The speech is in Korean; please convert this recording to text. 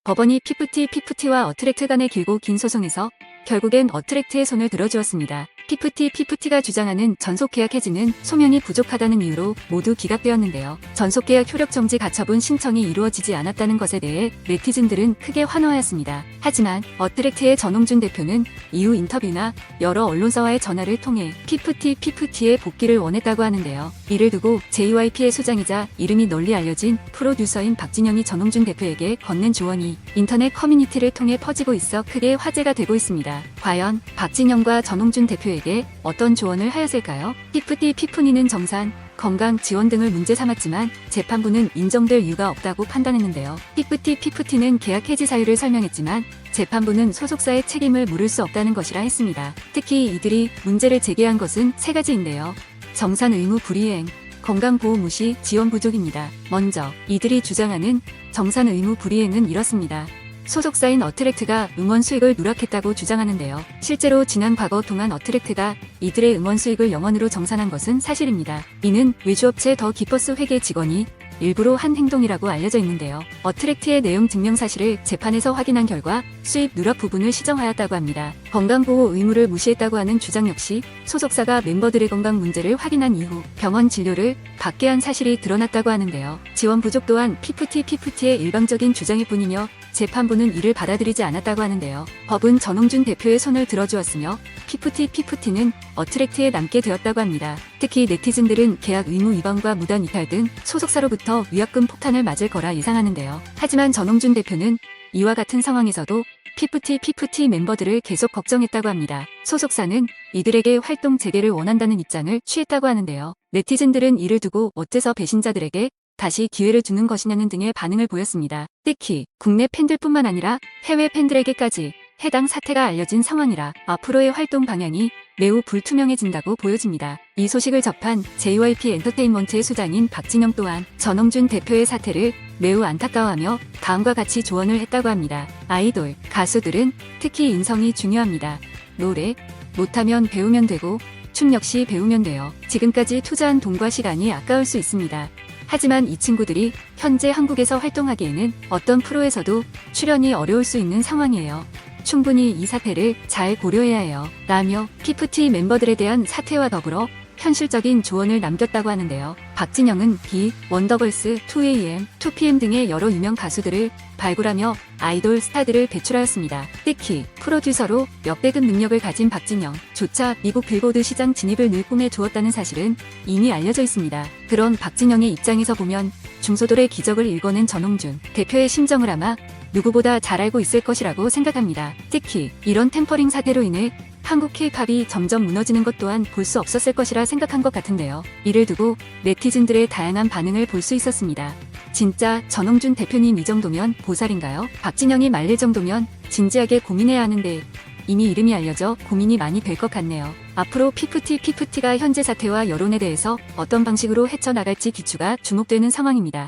법원이 피프티와 어트랙트 간의 길고 긴 소송에서 결국엔 어트랙트의 손을 들어주었습니다. 피프티가 주장하는 전속계약 해지는 소명이 부족하다는 이유로 모두 기각되었는데요. 전속계약 효력정지 가처분 신청이 이루어지지 않았다는 것에 대해 네티즌들은 크게 환호하였습니다. 하지만 어트랙트의 전홍준 대표는 이후 인터뷰나 여러 언론사와의 전화를 통해 피프티의 복귀를 원했다고 하는데요. 이를 두고 JYP의 소장이자 이름이 널리 알려진 프로듀서인 박진영이 전홍준 대표에게 건넨 조언이 인터넷 커뮤니티를 통해 퍼지고 있어 크게 화제가 되고 있습니다. 과연 박진영과 전홍준 대표에게 어떤 조언을 하였을까요? 피프니는 정산, 건강 지원 등을 문제 삼았지만 재판부는 인정될 이유가 없다고 판단했는데요. 피프티는 계약 해지 사유를 설명했지만 재판부는 소속사의 책임을 물을 수 없다는 것이라 했습니다. 특히 이들이 문제를 제기한 것은 세 가지인데요. 정산 의무 불이행, 건강보호 무시, 지원 부족입니다. 먼저 이들이 주장하는 정산 의무 불이행은 이렇습니다. 소속사인 어트랙트가 응원 수익을 누락했다고 주장하는데요. 실제로 지난 과거 동안 어트랙트가 이들의 응원 수익을 영원으로 정산한 것은 사실입니다. 이는 외주업체 더 기퍼스 회계 직원이 일부러 한 행동이라고 알려져 있는데요. 어트랙트의 내용 증명 사실을 재판에서 확인한 결과 수입 누락 부분을 시정하였다고 합니다. 건강보호 의무를 무시했다고 하는 주장 역시 소속사가 멤버들의 건강 문제를 확인한 이후 병원 진료를 받게 한 사실이 드러났다고 하는데요. 지원 부족 또한 피프티의 일방적인 주장일 뿐이며 재판부는 이를 받아들이지 않았다고 하는데요. 법은 전홍준 대표의 손을 들어주었으며 피프티는 어트랙트에 남게 되었다고 합니다. 특히 네티즌들은 계약 의무 위반과 무단 이탈 등 소속사로부터 위약금 폭탄을 맞을 거라 예상하는데요. 하지만 전홍준 대표는 이와 같은 상황에서도 피프티 멤버들을 계속 걱정했다고 합니다. 소속사는 이들에게 활동 재개를 원한다는 입장을 취했다고 하는데요. 네티즌들은 이를 두고 어째서 배신자들에게 다시 기회를 주는 것이냐는 등의 반응을 보였습니다. 특히 국내 팬들뿐만 아니라 해외 팬들에게까지 해당 사태가 알려진 상황이라 앞으로의 활동 방향이 매우 불투명해진다고 보여집니다. 이 소식을 접한 JYP 엔터테인먼트의 소장인 박진영 또한 전홍준 대표의 사태를 매우 안타까워하며 다음과 같이 조언을 했다고 합니다. 아이돌, 가수들은 특히 인성이 중요합니다. 노래, 못하면 배우면 되고 춤 역시 배우면 돼요. 지금까지 투자한 돈과 시간이 아까울 수 있습니다. 하지만 이 친구들이 현재 한국에서 활동하기에는 어떤 프로에서도 출연이 어려울 수 있는 상황이에요. 충분히 이 사태를 잘 고려해야 해요. 라며 피프티 멤버들에 대한 사퇴와 더불어 현실적인 조언을 남겼다고 하는데요. 박진영은 원더걸스, 2AM, 2PM 등의 여러 유명 가수들을 발굴하며 아이돌 스타들을 배출하였습니다. 특히 프로듀서로 역대급 능력을 가진 박진영조차 미국 빌보드 시장 진입을 늘 꿈에 두었다는 사실은 이미 알려져 있습니다. 그런 박진영의 입장에서 보면 중소돌의 기적을 일궈낸 전홍준 대표의 심정을 아마 누구보다 잘 알고 있을 것이라고 생각합니다. 특히 이런 템퍼링 사태로 인해 한국 K-팝이 점점 무너지는 것 또한 볼 수 없었을 것이라 생각한 것 같은데요. 이를 두고 네티즌들의 다양한 반응을 볼 수 있었습니다. 진짜 전홍준 대표님 이 정도면 보살인가요? 박진영이 말릴 정도면 진지하게 고민해야 하는데 이미 이름이 알려져 고민이 많이 될 것 같네요. 앞으로 피프티가 현재 사태와 여론에 대해서 어떤 방식으로 헤쳐나갈지 기추가 주목되는 상황입니다.